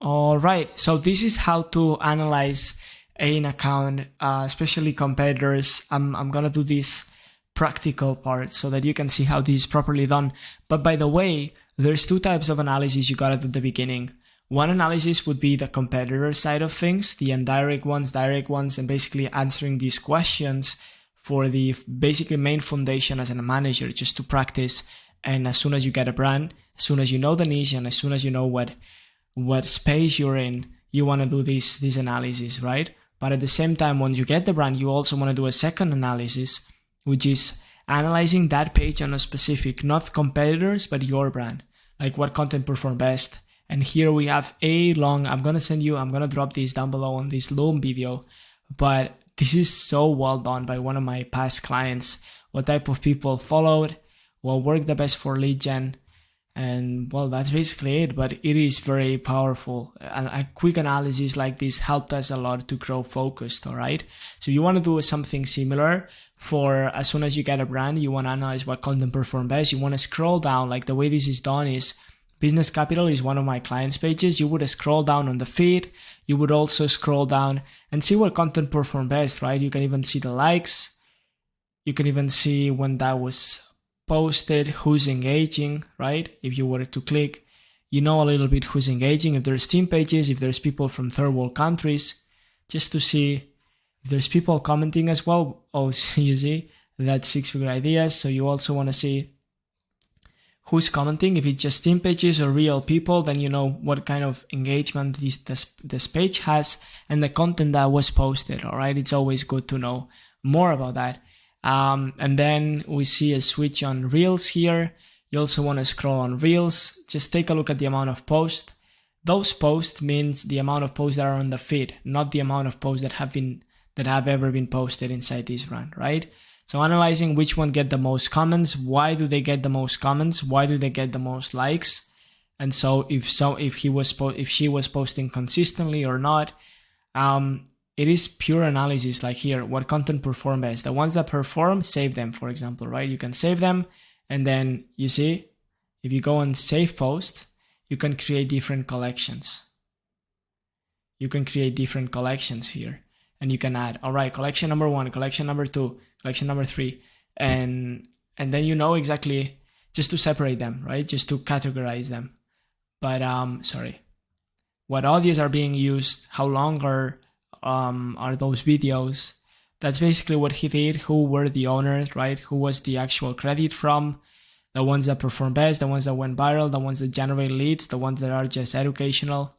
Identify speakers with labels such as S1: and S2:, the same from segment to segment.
S1: All right, so this is how to analyze an account, especially competitors. I'm gonna do this practical part so that you can see how this is properly done. But by the way, there's two types of analysis you gotta do at the beginning. One analysis would be the competitor side of things, the indirect ones, direct ones, and basically answering these questions for the basically main foundation as a manager, just to practice. And as soon as you get a brand, as soon as you know the niche, and as soon as you know what space you're in, you want to do this analysis, right? But at the same time, once you get the brand, you also want to do a second analysis, which is analyzing that page on a specific, not competitors, but your brand, like what content perform best. And here we have I'm going to drop this down below on this Loom video, but this is so well done by one of my past clients, what type of people followed, what worked the best for lead gen. And well, that's basically it, but it is very powerful. And a quick analysis like this helped us a lot to grow focused, all right? So you want to do something similar for as soon as you get a brand, you want to analyze what content perform best. You want to scroll down, like the way this is done is Business Capital is one of my clients' pages. You would scroll down on the feed. You would also scroll down and see what content perform best, right? You can even see the likes. You can even see when that was posted, who's engaging, right? If you were to click, you know a little bit who's engaging, if there's team pages, if there's people from third world countries, just to see if there's people commenting as well. Oh, you see, that's 6 figure ideas. So you also want to see who's commenting. If it's just team pages or real people, then you know what kind of engagement this page has and the content that was posted, all right? It's always good to know more about that. And then we see a switch on Reels here. You also want to scroll on Reels. Just take a look at the amount of posts. Those posts means the amount of posts that are on the feed, not the amount of posts that have ever been posted inside this brand, right? So analyzing which one get the most comments, why do they get the most comments, why do they get the most likes, and so if she was posting consistently or not. It is pure analysis, like here, what content perform best. The ones that perform, save them, for example, right? You can save them, and then you see, if you go on save post, you can create different collections. You can create different collections here, and you can add, all right, collection number 1, collection number 2, collection number 3, and then you know exactly, just to separate them, right? Just to categorize them. But what audios are being used, how long are those videos. That's basically what he did. Who were the owners, right? Who was the actual credit from? The ones that perform best, the ones that went viral, the ones that generate leads, the ones that are just educational.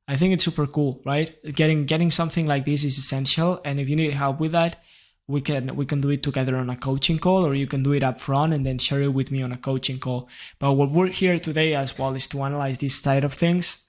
S1: I think it's super cool, right? Getting something like this is essential, and if you need help with that, we can do it together on a coaching call, or you can do it up front and then share it with me on a coaching call. But what we're here today as well is to analyze this side of things.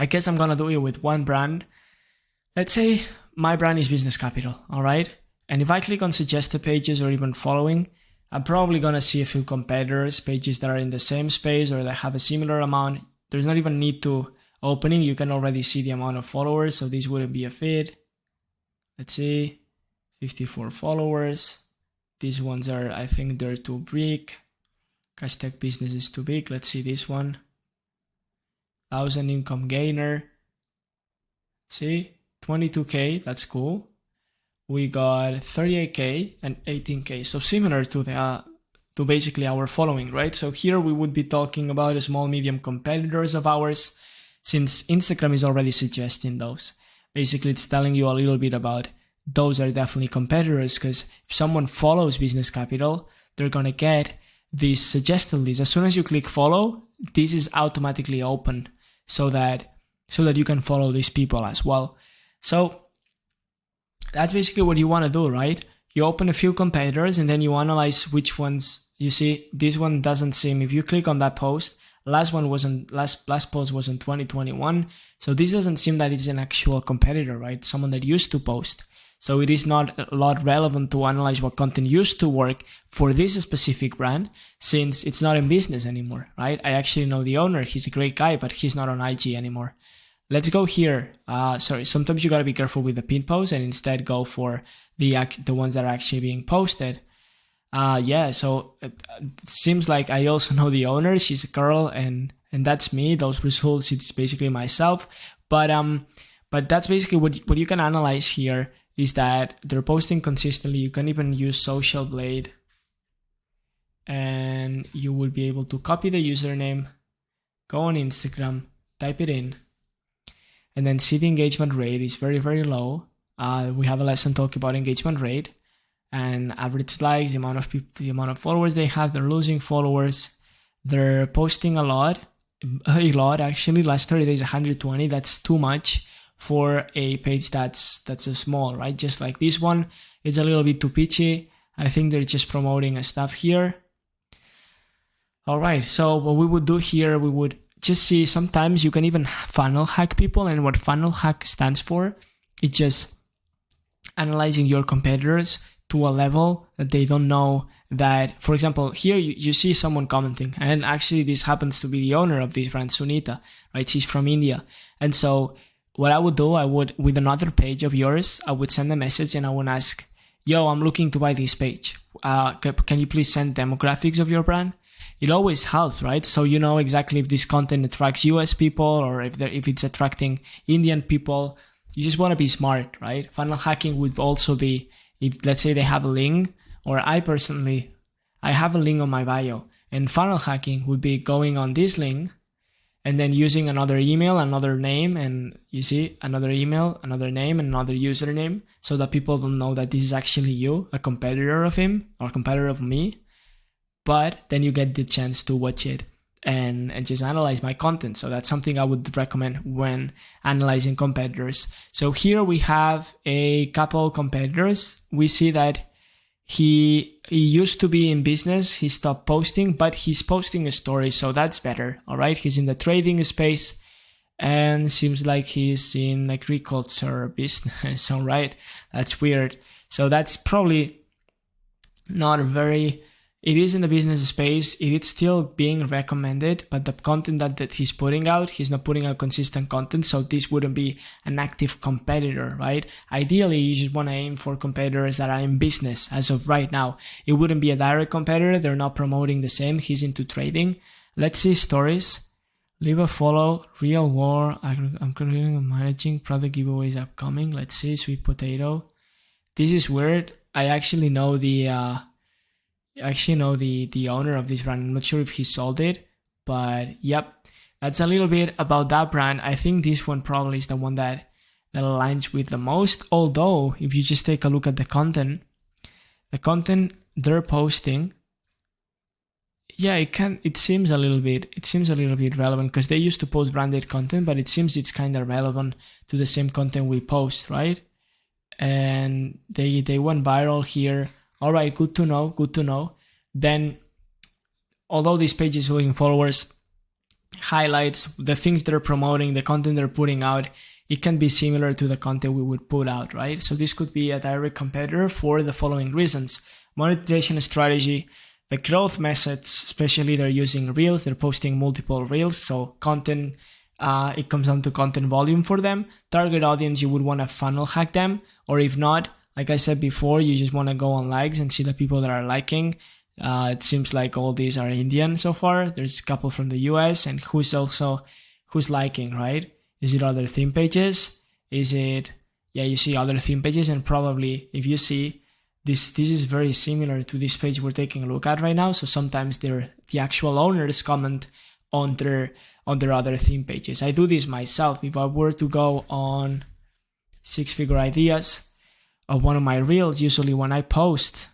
S1: I guess I'm gonna do it with one brand. Let's say my brand is Business Capital, all right? And if I click on suggested pages or even following, I'm probably going to see a few competitors, pages that are in the same space or that have a similar amount. There's not even need to opening. You can already see the amount of followers, so this wouldn't be a fit. Let's see, 54 followers. These ones are, I think they're too big. Hashtag business is too big. Let's see this one. 1,000 income gainer. Let's see. 22K, that's cool. We got 38K and 18K, so similar to basically our following, right? So here we would be talking about small, medium competitors of ours, since Instagram is already suggesting those. Basically, it's telling you a little bit about those are definitely competitors, because if someone follows Business Capital, they're gonna get these suggested list. As soon as you click follow, this is automatically open so that you can follow these people as well. So that's basically what you want to do, right? You open a few competitors and then you analyze which ones. You see, this one doesn't seem, if you click on that post, last post was in 2021. So this doesn't seem that it's an actual competitor, right? Someone that used to post. So it is not a lot relevant to analyze what content used to work for this specific brand, since it's not in business anymore, right? I actually know the owner. He's a great guy, but he's not on IG anymore. Let's go here. Sometimes you gotta be careful with the pin posts and instead go for the ones that are actually being posted. So it seems like I also know the owner. She's a girl, and and that's me. Those results, it's basically myself. But that's basically what you can analyze here is that they're posting consistently. You can even use Social Blade, and you will be able to copy the username, go on Instagram, type it in, and then see the engagement rate is very, very low. We have a lesson talking about engagement rate and average likes, the amount of people, the amount of followers they have. They're losing followers. They're posting a lot actually. Last 30 days, 120. That's too much for a page that's a small, right? Just like this one, it's a little bit too pitchy. I think they're just promoting a stuff here. All right, so what we would do here, we would just see, sometimes you can even funnel hack people, and what funnel hack stands for, it's just analyzing your competitors to a level that they don't know that. For example, here you see someone commenting, and actually this happens to be the owner of this brand, Sunita, right? She's from India. And so what I would do, with another page of yours, I would send a message and I would ask, yo, I'm looking to buy this page. Can you please send demographics of your brand? It always helps, right? So you know exactly if this content attracts US people or if it's attracting Indian people. You just want to be smart, right? Funnel hacking would also be, if let's say they have a link, or I have a link on my bio, and funnel hacking would be going on this link and then using another email, another name, and you see another email, another name, and another username, so that people don't know that this is actually you, a competitor of him or competitor of me. But then you get the chance to watch it and just analyze my content. So that's something I would recommend when analyzing competitors. So here we have a couple competitors. We see that he used to be in business. He stopped posting, but he's posting a story. So that's better. All right. He's in the trading space and seems like he's in agriculture business. All right. That's weird. So that's probably not very... It is in the business space. It is still being recommended, but the content that he's putting out, he's not putting out consistent content. So this wouldn't be an active competitor, right? Ideally, you just want to aim for competitors that are in business as of right now. It wouldn't be a direct competitor. They're not promoting the same. He's into trading. Let's see stories. Leave a follow. Real war. I'm creating and managing product giveaways upcoming. Let's see. Sweet potato. This is weird. I actually know the owner of this brand. I'm not sure if he sold it, but yep, that's a little bit about that brand. I think this one probably is the one that aligns with the most. Although if you just take a look at the content they're posting, yeah, it seems a little bit relevant, because they used to post branded content, but it seems it's kind of relevant to the same content we post, right? And they went viral here. All right, good to know. Then, although this page is looking followers, highlights, the things they're promoting, the content they're putting out, it can be similar to the content we would put out, right? So this could be a direct competitor for the following reasons. Monetization strategy, the growth methods, especially they're using Reels, they're posting multiple Reels, so content, it comes down to content volume for them. Target audience, you would want to funnel hack them, or if not, like I said before, you just want to go on likes and see the people that are liking. It seems like all these are Indian so far. There's a couple from the US, and who's liking, right? Is it other theme pages? Is it, yeah, you see other theme pages, and probably if you see this is very similar to this page we're taking a look at right now. So sometimes the actual owners comment on their other theme pages. I do this myself. If I were to go on 6-figure ideas of one of my reels, usually when I post,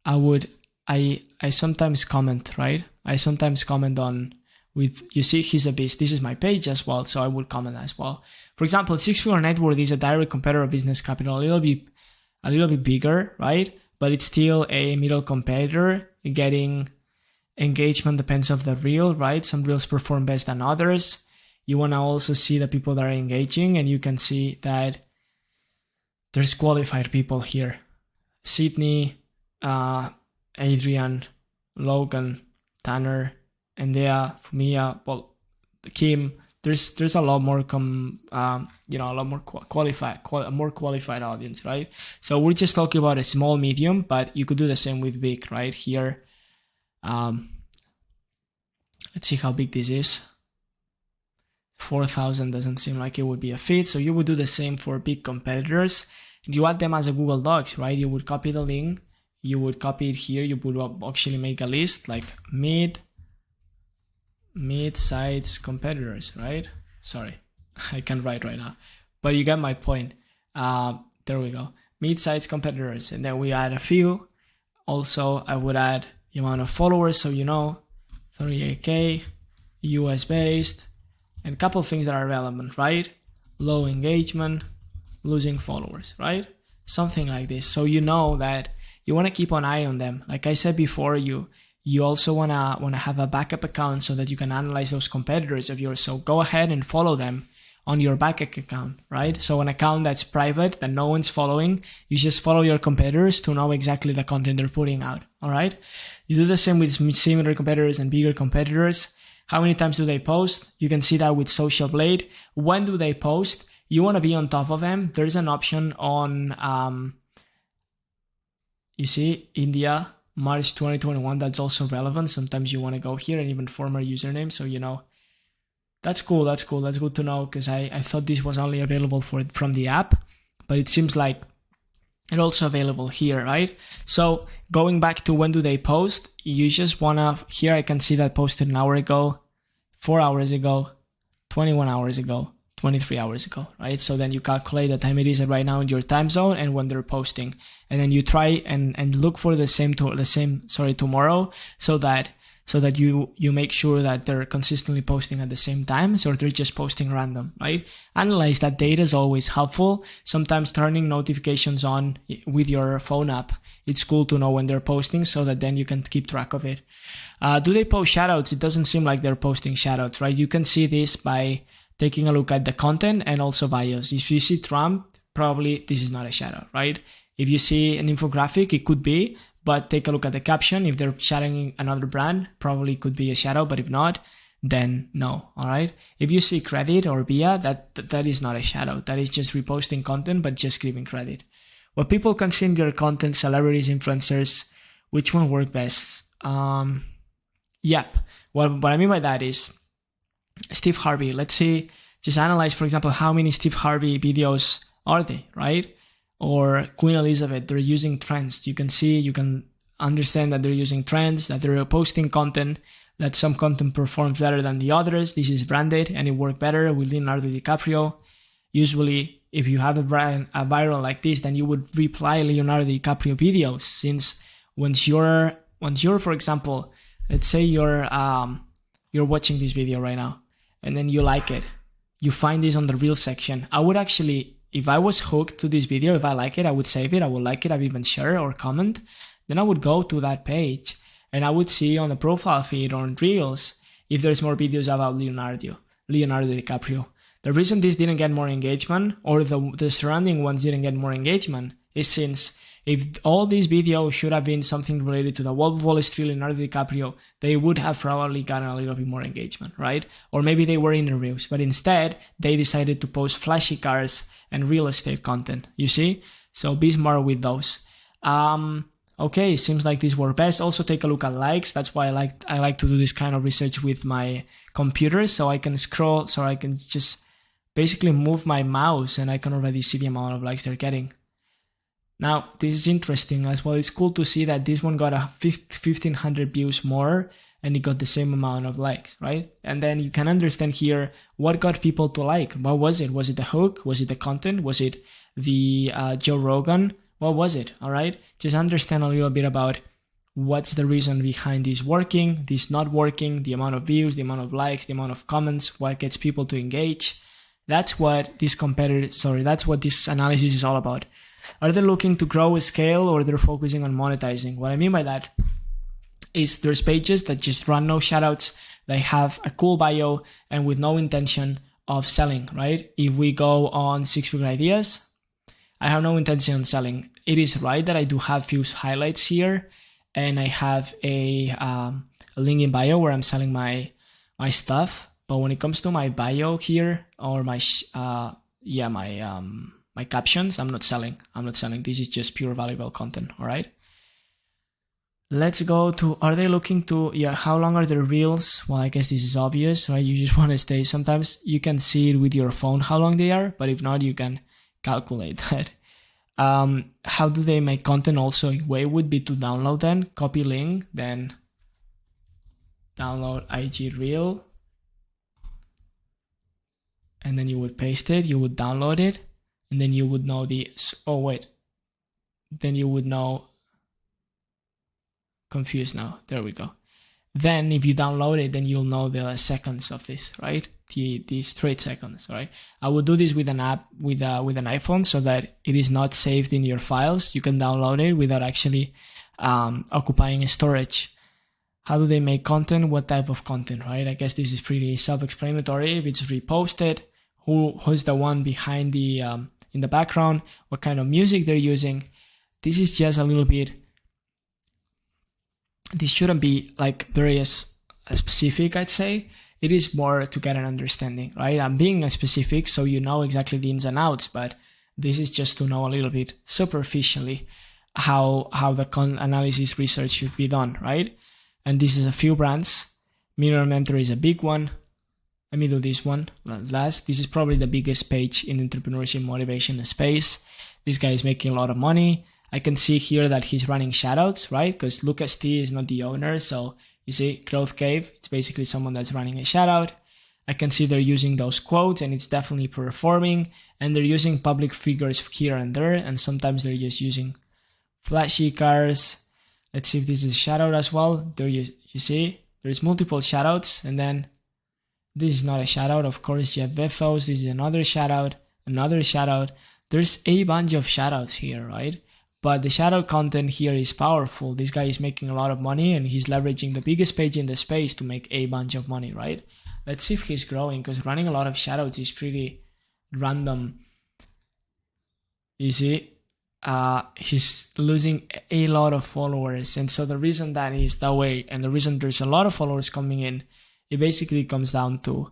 S1: I sometimes comment, right? I sometimes comment on with, you see, he's a beast. This is my page as well, so I would comment as well. For example, 6-figure net worth is a direct competitor of Business Capital, a little bit bigger, right? But it's still a middle competitor. Getting engagement depends on the reel, right? Some reels perform best than others. You want to also see the people that are engaging, and you can see that there's qualified people here. Sydney, Adrian, Logan, Tanner, Andrea, Fumia, well, Kim. There's a lot more a lot more qualified audience, right? So we're just talking about a small, medium, but you could do the same with big, right? Here, let's see how big this is. 4,000 doesn't seem like it would be a fit. So you would do the same for big competitors. You add them as a Google Docs, right? You would copy the link, you would copy it here, you would actually make a list like mid-sized competitors, right? Sorry, I can't write right now, but you get my point. There we go, mid-sized competitors, and then we add a few. Also, I would add the amount of followers, so 38K, US based, and a couple of things that are relevant, right? Low engagement, losing followers, right? Something like this. So you know that you want to keep an eye on them. Like I said before, you also want to have a backup account so that you can analyze those competitors of yours. So go ahead and follow them on your backup account, right? So an account that's private, that no one's following, you just follow your competitors to know exactly the content they're putting out, all right? You do the same with similar competitors and bigger competitors. How many times do they post? You can see that with Social Blade. When do they post? You want to be on top of them. There's an option on, you see, India, March 2021, that's also relevant. Sometimes you want to go here and even former username, so you know. That's cool, that's cool, that's good to know, because I thought this was only available from the app, but it seems like it's also available here, right? So going back to when do they post, you just want to, here I can see that posted an hour ago, 4 hours ago, 21 hours ago, 23 hours ago, right? So then you calculate the time it is right now in your time zone and when they're posting. And then you try and look for the same tomorrow, so that you make sure that they're consistently posting at the same time, so they're just posting random, right? Analyze that data is always helpful. Sometimes turning notifications on with your phone app, it's cool to know when they're posting so that then you can keep track of it. Do they post shoutouts? It doesn't seem like they're posting shoutouts, right? You can see this by taking a look at the content and also bios. If you see Trump, probably this is not a shoutout, right? If you see an infographic, it could be, but take a look at the caption. If they're shouting another brand, probably could be a shoutout, but if not, then no, all right? If you see credit or via, that is not a shoutout. That is just reposting content, but just giving credit. What people consume your content, celebrities, influencers, which one work best? Yep. What I mean by that is Steve Harvey. Let's see, just analyze, for example, how many Steve Harvey videos are they, right? Or Queen Elizabeth, they're using trends. You can understand that they're using trends, that they're posting content, that some content performs better than the others. This is branded and it worked better with Leonardo DiCaprio. Usually, if you have a viral like this, then you would reply Leonardo DiCaprio videos, since once you're, for example, let's say you're watching this video right now and then you like it. You find this on the Reels section. I would actually, if I was hooked to this video, if I like it, I would save it, I would like it, I would even share or comment. Then I would go to that page and I would see on the profile feed or on Reels if there's more videos about Leonardo DiCaprio. The reason this didn't get more engagement, or the surrounding ones didn't get more engagement, is since if all these videos should have been something related to the Wolf of Wall Street, Leonardo DiCaprio, they would have probably gotten a little bit more engagement, right? Or maybe they were interviews, but instead they decided to post flashy cars and real estate content, you see? So be smart with those. Okay, seems like these were best. Also take a look at likes. That's why I like to do this kind of research with my computer, so I can scroll, so I can just basically move my mouse and I can already see the amount of likes they're getting. Now, this is interesting as well. It's cool to see that this one got 1,500 views more and it got the same amount of likes, right? And then you can understand here what got people to like. What was it? Was it the hook? Was it the content? Was it the Joe Rogan? What was it? All right. Just understand a little bit about what's the reason behind this working, this not working, the amount of views, the amount of likes, the amount of comments, what gets people to engage. That's what this that's what this analysis is all about. Are they looking to grow a scale, or they're focusing on monetizing? What I mean by that is there's pages that just run no shoutouts. They have a cool bio and with no intention of selling, right? If we go on 6 Figure Ideas, I have no intention on selling. It is right that I do have few highlights here, and I have a link in bio where I'm selling my stuff. But when it comes to my bio here, or my captions, I'm not selling. This is just pure valuable content. All right. Let's go to, are they looking to, yeah, how long are their reels? Well, I guess this is obvious, right? You just want to stay. Sometimes you can see it with your phone how long they are, but if not, you can calculate that. How do they make content? Also, a way would be to download them, copy link, then download IG reel, and then you would paste it, you would download it, and then you would know the, oh wait, then you would know, confused now, there we go. Then if you download it, then you'll know the seconds of this, right? The straight seconds, right? I would do this with an app, with an iPhone, so that it is not saved in your files. You can download it without actually occupying storage. How do they make content? What type of content, right? I guess this is pretty self-explanatory. If it's reposted, who's the one behind the in the background, what kind of music they're using. This is just a little bit, this shouldn't be like very specific, I'd say. It is more to get an understanding, right? I'm being specific so you know exactly the ins and outs, but this is just to know a little bit superficially how the analysis research should be done, right? And this is a few brands. Mirror Mentor is a big one. Let me do this one last. This is probably the biggest page in entrepreneurship motivation space. This guy is making a lot of money. I can see here that he's running shoutouts, right? Because Lucas T is not the owner. So you see Growth Cave, it's basically someone that's running a shoutout. I can see they're using those quotes and it's definitely performing. And they're using public figures here and there. And sometimes they're just using flashy cars. Let's see if this is a shoutout as well. There you see, there's multiple shoutouts. And then this is not a shoutout, of course, Jeff Bezos. This is another shoutout, another shoutout. There's a bunch of shoutouts here, right? But the shoutout content here is powerful. This guy is making a lot of money and he's leveraging the biggest page in the space to make a bunch of money, right? Let's see if he's growing, because running a lot of shoutouts is pretty random. You see, he's losing a lot of followers. And so the reason that is that way, and the reason there's a lot of followers coming in, it basically comes down to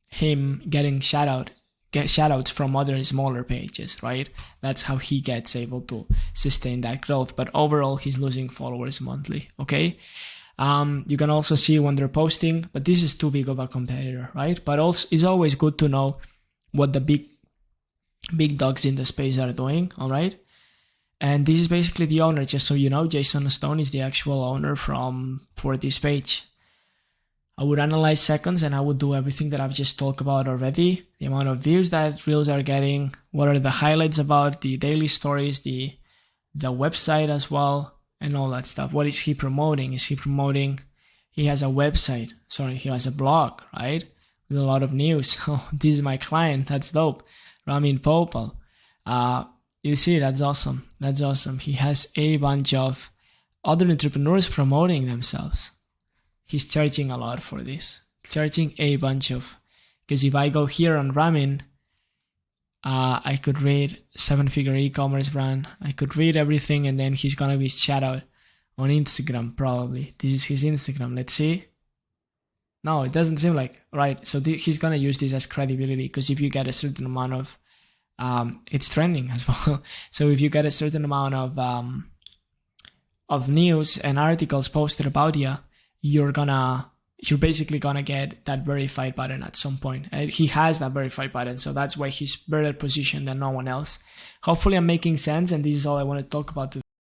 S1: him getting shoutouts from other smaller pages, right? That's how he gets able to sustain that growth. But overall, he's losing followers monthly, okay? You can also see when they're posting, but this is too big of a competitor, right? But also, it's always good to know what the big dogs in the space are doing, all right? And this is basically the owner, just so you know. Jason Stone is the actual owner for this page. I would analyze seconds and I would do everything that I've just talked about already. The amount of views that reels are getting, what are the highlights about, the daily stories, the website as well, and all that stuff. What is he promoting? He has a website, he has a blog, right? With a lot of news. Oh, this is my client, that's dope. Ramin Popal. You see, that's awesome. He has a bunch of other entrepreneurs promoting themselves. He's charging a lot for this. Charging a bunch of, because if I go here on Ramin, I could read 7-figure e-commerce brand. I could read everything, and then he's gonna be shout out on Instagram probably. This is his Instagram. Let's see. No, it doesn't seem like right. So he's gonna use this as credibility, because if you get a certain amount of, it's trending as well. So if you get a certain amount of news and articles posted about you, you're basically gonna get that verified button at some point. And he has that verified button, so that's why he's better positioned than no one else. Hopefully I'm making sense, and this is all I want to talk about today.